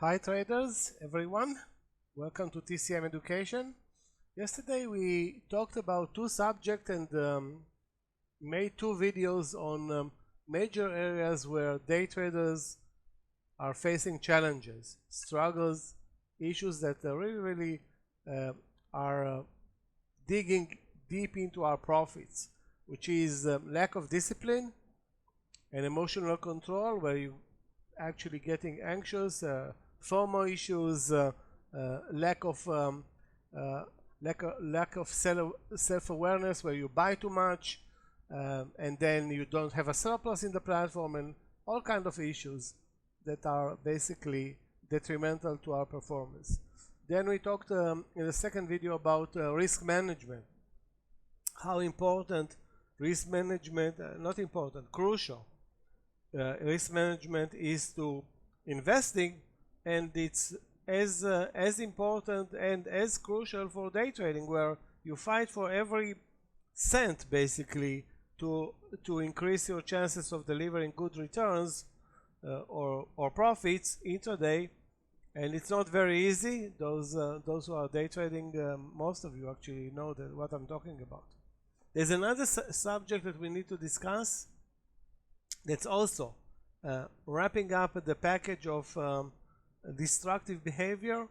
Hi traders, everyone. Welcome to TCM Education. Yesterday we talked about two subjects and made two videos on major areas where day traders are facing challenges, struggles, issues that really are digging deep into our profits, which is lack of discipline and emotional control, where you actually getting anxious, FOMO issues, lack of self-awareness, where you buy too much, and then you don't have a surplus in the platform, and all kind of issues that are basically detrimental to our performance. Then we talked in the second video about risk management, how important risk management, not important, crucial risk management is to investing, and it's as important and as crucial for day trading, where you fight for every cent basically to increase your chances of delivering good returns or profits intraday. And it's not very easy. Those who are day trading, most of you actually know what I'm talking about. There's another subject that we need to discuss that's also wrapping up the package of destructive behavior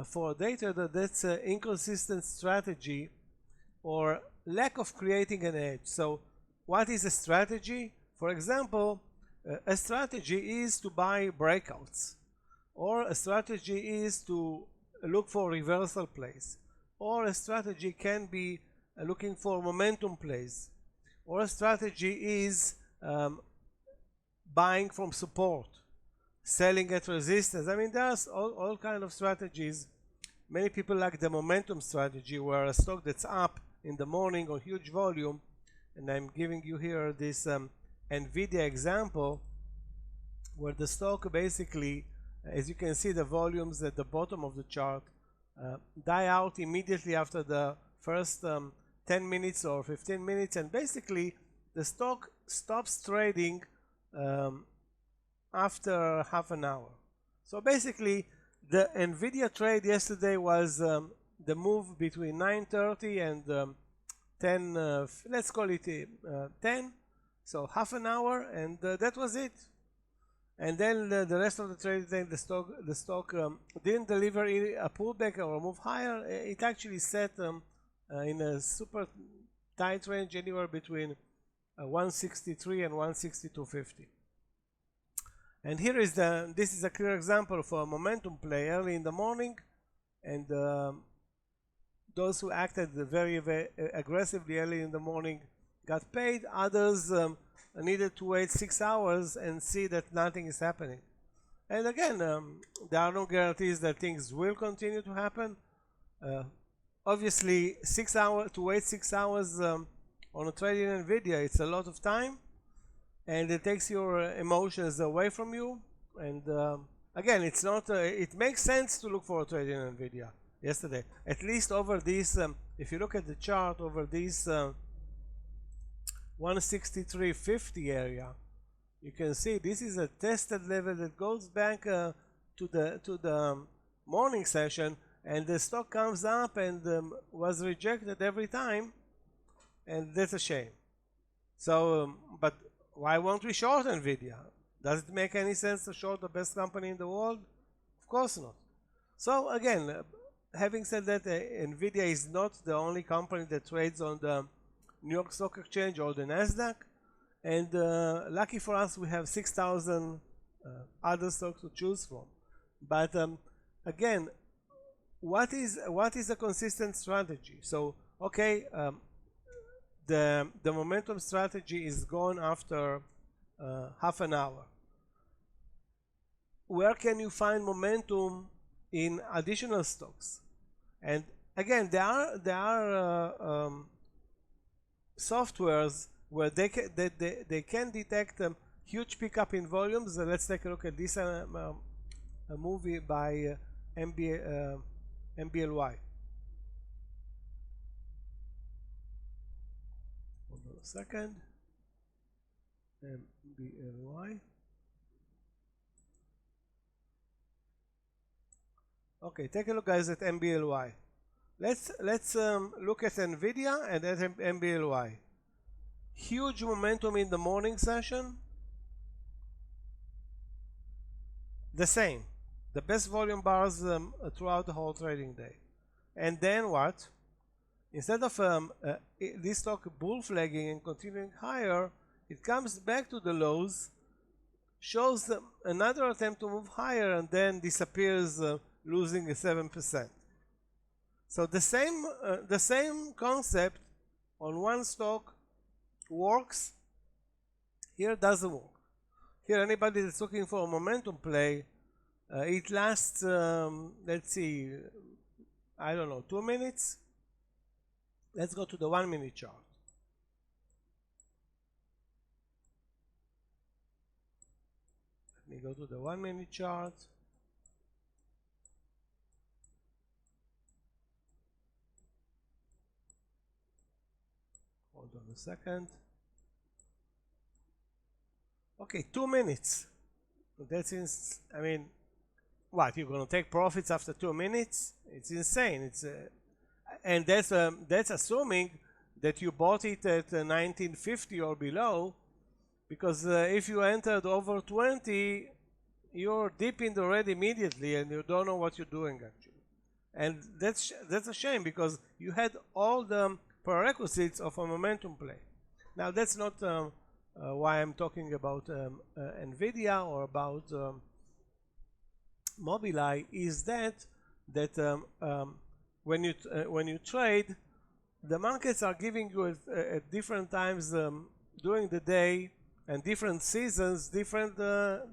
for a day trader. That's inconsistent strategy or lack of creating an edge. So what is a strategy? For example, a strategy is to buy breakouts, or a strategy is to look for reversal plays, or a strategy can be looking for momentum plays, or a strategy is buying from support, selling at resistance. I mean, there's all kind of strategies. Many people like the momentum strategy, where a stock that's up in the morning on huge volume, and I'm giving you here this NVIDIA example, where the stock basically, as you can see, the volumes at the bottom of the chart die out immediately after the first 10 minutes or 15 minutes, and basically the stock stops trading after half an hour. So basically the NVIDIA trade yesterday was the move between 9:30 and 10, let's call it 10, so half an hour, and that was it. And then the rest of the trade, then the stock didn't deliver a pullback or a move higher. It actually set in a super tight range, anywhere between 163 and 162.50. And here is this is a clear example for a momentum play early in the morning, and those who acted very aggressively early in the morning got paid. Others needed to wait 6 hours and see that nothing is happening. And again, there are no guarantees that things will continue to happen. Obviously, to wait 6 hours on a trade in NVIDIA, it's a lot of time, and it takes your emotions away from you. And again, it's not it makes sense to look for a trade in NVIDIA yesterday, at least over this if you look at the chart, over this 163.50 area, you can see this is a tested level that goes back to the morning session, and the stock comes up and was rejected every time, and that's a shame. So but why won't we short NVIDIA? Does it make any sense to short the best company in the world? Of course not. So again, having said that, NVIDIA is not the only company that trades on the New York Stock Exchange or the NASDAQ, and lucky for us, we have 6,000 other stocks to choose from. But again, what is a consistent strategy? So okay, the momentum strategy is gone after half an hour. Where can you find momentum in additional stocks? And again, there are softwares where they can detect huge pickup in volumes. Let's take a look at this a movie by MBLY. Hold on a second. MBLY. Okay, take a look, guys, at MBLY. Let's look at NVIDIA and at MBLY. Huge momentum in the morning session. The same. The best volume bars throughout the whole trading day. And then what? Instead of this stock bull flagging and continuing higher, it comes back to the lows, shows another attempt to move higher, and then disappears, losing 7%. So the same concept on one stock works. Here doesn't work. Here, anybody that's looking for a momentum play, it lasts, let's see, I don't know, 2 minutes. Let's go to the 1 minute chart. Let me go to the 1 minute chart. Hold on a second. Okay, 2 minutes. That's I mean, what, you're going to take profits after 2 minutes? It's insane. And that's assuming that you bought it at 1950 or below, because if you entered over 20, you're deep in the red immediately and you don't know what you're doing actually. And that's a shame, because you had all the prerequisites of a momentum play. Now that's not why I'm talking about NVIDIA or about Mobileye, is that when you trade, the markets are giving you at different times during the day and different seasons, different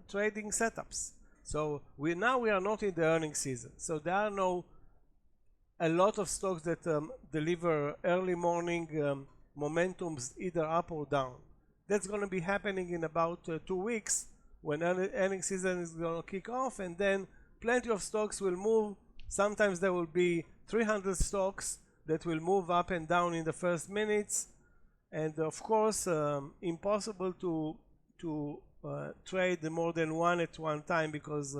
trading setups. So we are not in the earnings season, so there are a lot of stocks that deliver early morning momentums either up or down. That's going to be happening in about 2 weeks, when earnings season is going to kick off, and then plenty of stocks will move. Sometimes there will be 300 stocks that will move up and down in the first minutes, and of course impossible to trade more than one at one time, because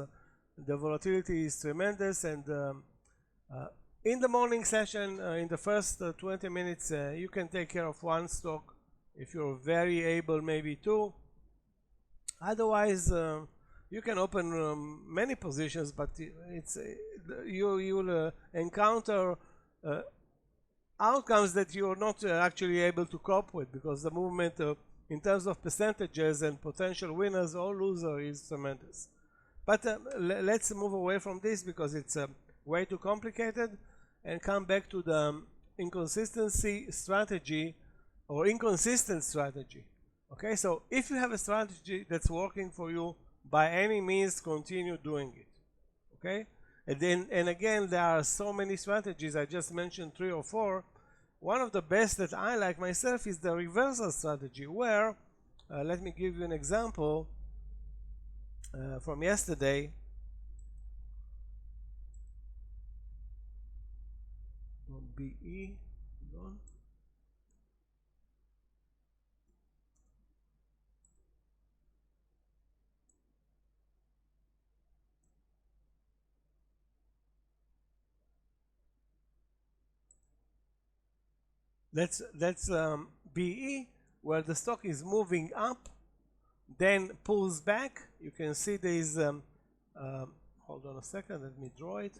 the volatility is tremendous. And in the morning session, in the first 20 minutes, you can take care of one stock if you're very able, maybe two. Otherwise, you can open many positions, but you'll encounter outcomes that you're not actually able to cope with, because the movement in terms of percentages and potential winners or losers is tremendous. But let's move away from this, because it's way too complicated, and come back to the inconsistency strategy or inconsistent strategy. Okay, so if you have a strategy that's working for you, by any means continue doing it. Okay, and again, there are so many strategies. I just mentioned 3 or 4. One of the best that I like myself is the reversal strategy, where let me give you an example from yesterday. BE, that's BE, where the stock is moving up, then pulls back. You can see there is hold on a second, let me draw it.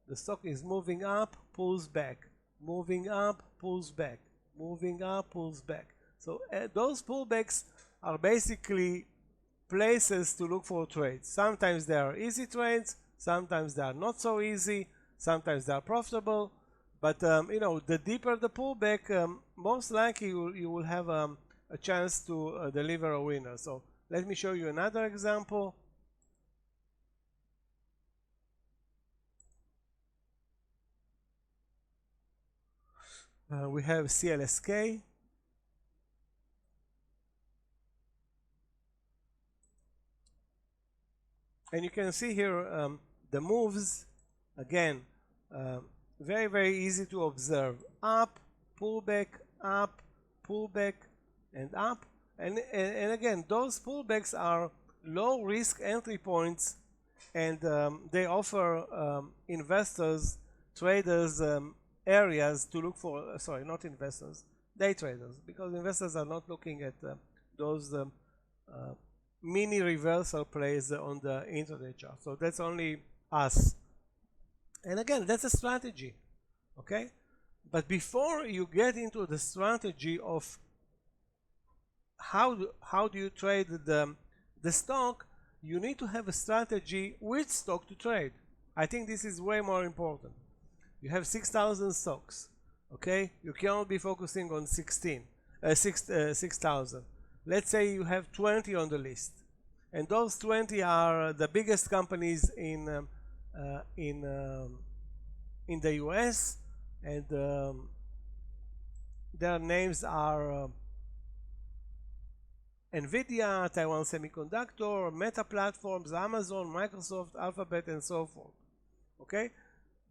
The stock is moving up, pulls back, moving up, pulls back, moving up, pulls back. So those pullbacks are basically places to look for trades. Sometimes they are easy trades, sometimes they are not so easy, sometimes they are profitable. But the deeper the pullback, most likely you will have a chance to deliver a winner. So let me show you another example. We have CLSK. And you can see here the moves, again, very, very easy to observe. Up, pullback, and up. And again, those pullbacks are low risk entry points and they offer investors, traders, areas to look for, sorry, not investors, day traders, because investors are not looking at those mini reversal plays on the intraday chart. So that's only us. And again, that's a strategy, okay? But before you get into the strategy of how do you trade the stock, you need to have a strategy which stock to trade. I think this is way more important. You have 6,000 stocks, okay? You cannot be focusing on 6,000. Let's say you have 20 on the list, and those 20 are the biggest companies in the US, and their names are NVIDIA, Taiwan Semiconductor, Meta Platforms, Amazon, Microsoft, Alphabet, and so forth. Okay?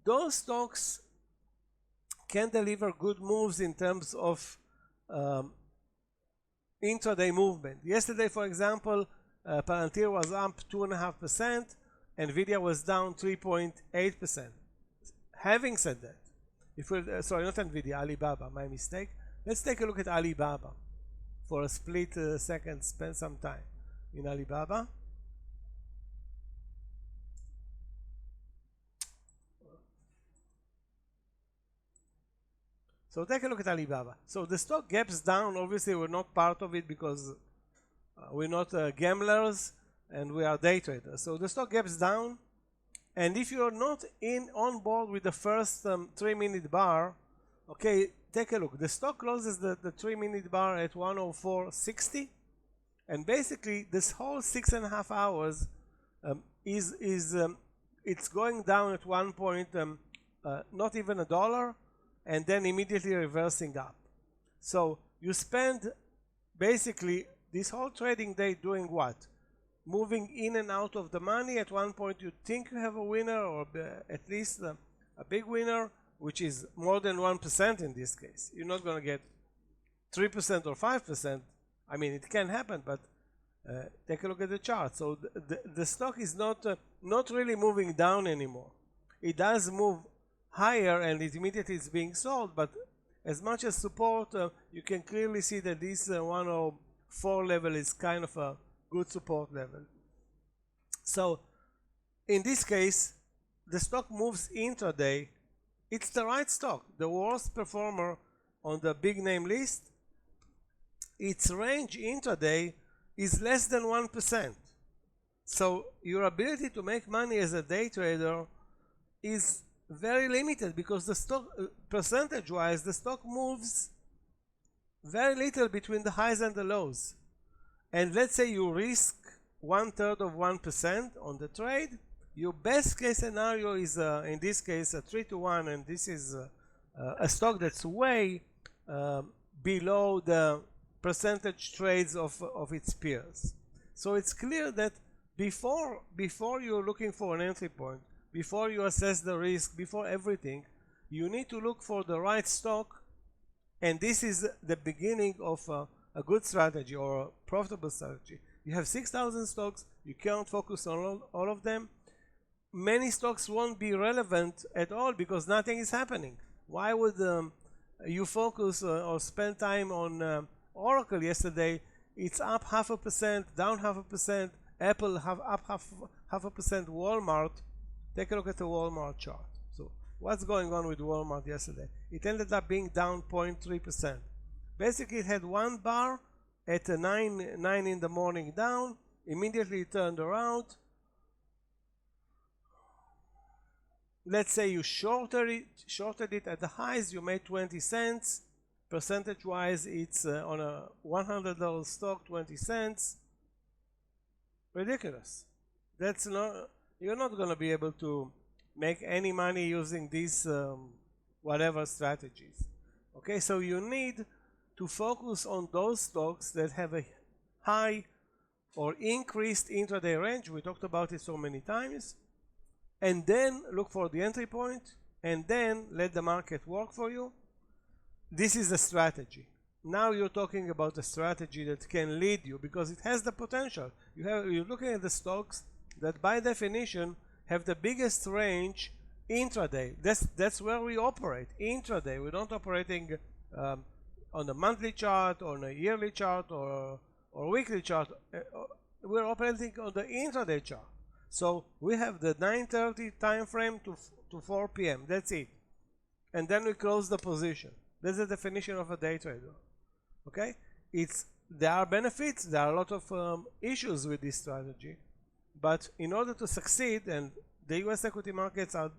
Those stocks can deliver good moves in terms of intraday movement. Yesterday, for example, Palantir was up 2.5%, NVIDIA was down 3.8%. Having said that, if we sorry, not NVIDIA, Alibaba, my mistake. Let's take a look at Alibaba for a split second, spend some time in Alibaba. So take a look at Alibaba. So the stock gaps down. Obviously, we're not part of it because we're not gamblers and we are day traders. So the stock gaps down. And if you're not on board with the first 3-minute bar, okay, take a look. The stock closes the 3-minute bar at 104.60, and basically this whole 6.5 hours it's going down at one point, not even $1, and then immediately reversing up. So you spend basically this whole trading day doing what? Moving in and out of the money. At one point you think you have a winner, or at least a big winner, which is more than 1% in this case. You're not going to get 3% or 5%. I mean, it can happen, but take a look at the chart. So the stock is not really moving down anymore. It does move higher and it immediately is being sold, but as much as support, you can clearly see that this 104 level is kind of a good support level. So in this case, the stock moves intraday. It's the right stock. The worst performer on the big name list, its range intraday is less than 1%. So your ability to make money as a day trader is very limited, because the stock, percentage wise, the stock moves very little between the highs and the lows. And let's say you risk 1/3 of 1% on the trade. Your best case scenario is in this case a 3-to-1, and this is a stock that's way below the percentage trades of its peers. So it's clear that before you're looking for an entry point, before you assess the risk, before everything, you need to look for the right stock, and this is the beginning of a good strategy or a profitable strategy. You have 6,000 stocks, you can't focus on all of them. Many stocks won't be relevant at all because nothing is happening. Why would you focus or spend time on Oracle yesterday? It's up 0.5%, down 0.5%, Apple up 0.5%, Walmart. Take a look at the Walmart chart. So what's going on with Walmart yesterday? It ended up being down 0.3%. Basically, it had one bar at 9 in the morning down, immediately turned around. Let's say you shorted it at the highs, you made 20 cents. Percentage wise, it's on a $100 stock, 20 cents. Ridiculous. That's not, you're not going to be able to make any money using these whatever strategies. Okay, so you need to focus on those stocks that have a high or increased intraday range. We talked about it so many times. And then look for the entry point, and then let the market work for you. This is a strategy. Now you're talking about a strategy that can lead you, because it has the potential. You're looking at the stocks, that by definition have the biggest range intraday. That's where we operate, intraday. We're not operating on a monthly chart, or on a yearly chart, or weekly chart. We're operating on the intraday chart. So we have the 9:30 time frame to 4 p.m. That's it. And then we close the position. That's the definition of a day trader. Okay? There are benefits, there are a lot of issues with this strategy, but in order to succeed, and the US equity markets are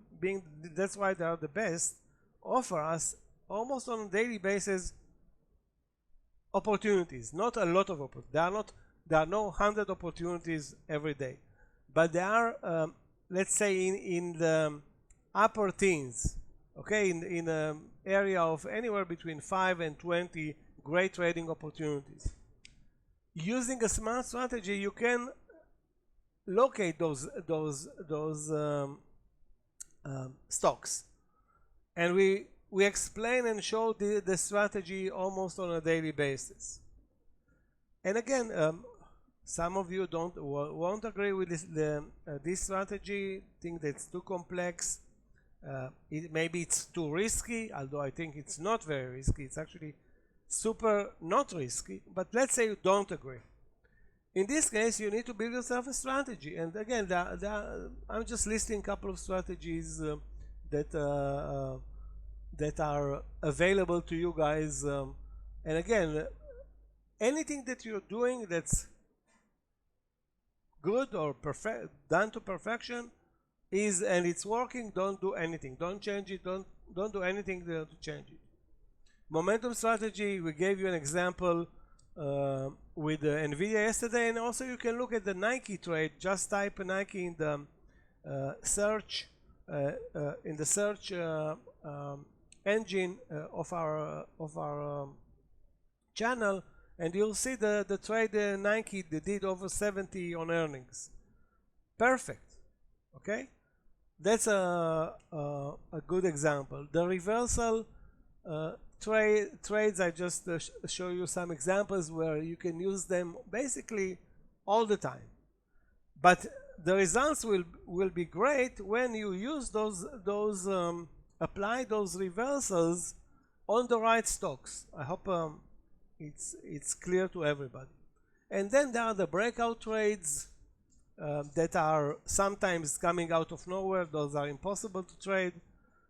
that's why they are the best, offer us almost on a daily basis opportunities. Not a lot of opportunities. There are no 100 opportunities every day, but there are, let's say, in the upper teens, okay, in an area of anywhere between 5 and 20 great trading opportunities. Using a smart strategy, you can locate those stocks, and we explain and show the strategy almost on a daily basis. And again, some of you won't agree with this strategy, think that it's too complex. Maybe it's too risky, although I think it's not very risky. It's actually super not risky, but let's say you don't agree. In this case, you need to build yourself a strategy. And again, I'm just listing a couple of strategies that are available to you guys. And again, anything that you're doing that's good or done to perfection and it's working, don't do anything. Don't change it. Don't do anything to change it. Momentum strategy, we gave you an example with NVIDIA yesterday, and also you can look at the Nike trade. Just type Nike in the search engine of our channel, and you'll see the trade Nike did over 70 on earnings. Perfect. Okay, that's a good example. The reversal trades, I just show you some examples where you can use them basically all the time, but the results will be great when you use apply those reversals on the right stocks. I hope it's clear to everybody. And then there are the breakout trades that are sometimes coming out of nowhere. Those are impossible to trade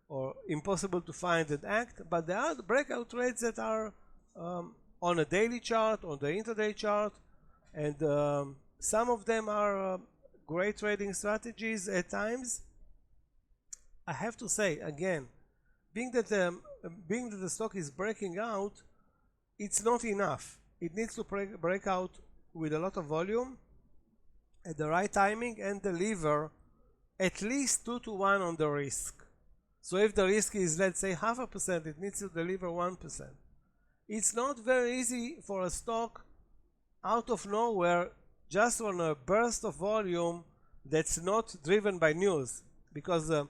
or impossible to find and act, but there are the breakout trades that are on a daily chart, on the intraday chart, and some of them are great trading strategies at times. I have to say again, being that the stock is breaking out, it's not enough. It needs to break out with a lot of volume at the right timing and deliver at least 2 to 1 on the risk. So if the risk is, let's say, 0.5%, it needs to deliver 1%. It's not very easy for a stock out of nowhere, just on a burst of volume that's not driven by news, because a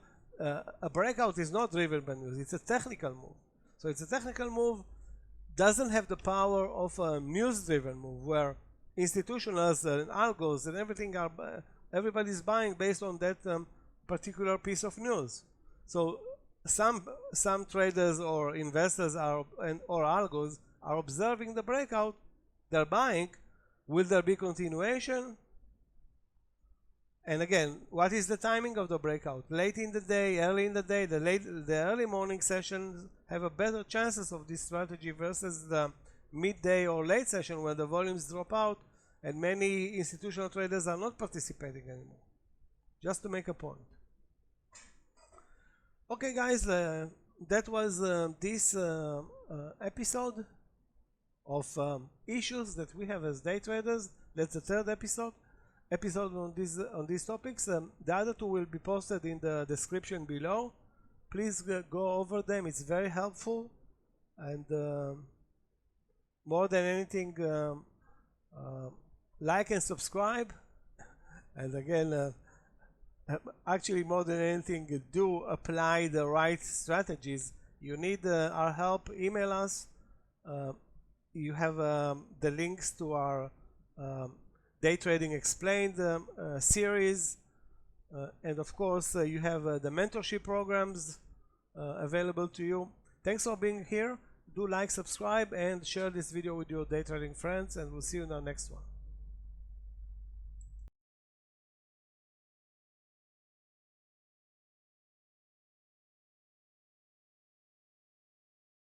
breakout is not driven by news. It's a technical move. So it's a technical move, doesn't have the power of a news-driven move where institutionals and algos and everybody's buying based on that particular piece of news. So some traders or investors or algos are observing the breakout, they're buying. Will there be continuation? And again, what is the timing of the breakout? Late in the day, early in the day? The early morning sessions have a better chances of this strategy versus the midday or late session where the volumes drop out and many institutional traders are not participating anymore. Just to make a point. Okay guys, that was this episode of issues that we have as day traders. That's the third episode on these topics. The other two will be posted in the description below. Please go over them. It's very helpful, and more than anything, like and subscribe. And again, actually more than anything, do apply the right strategies. You need our help, email us. You have the links to our Day Trading Explained series, and of course you have the mentorship programs available to you. Thanks for being here. Do like, subscribe, and share this video with your day trading friends, and we'll see you in our next one.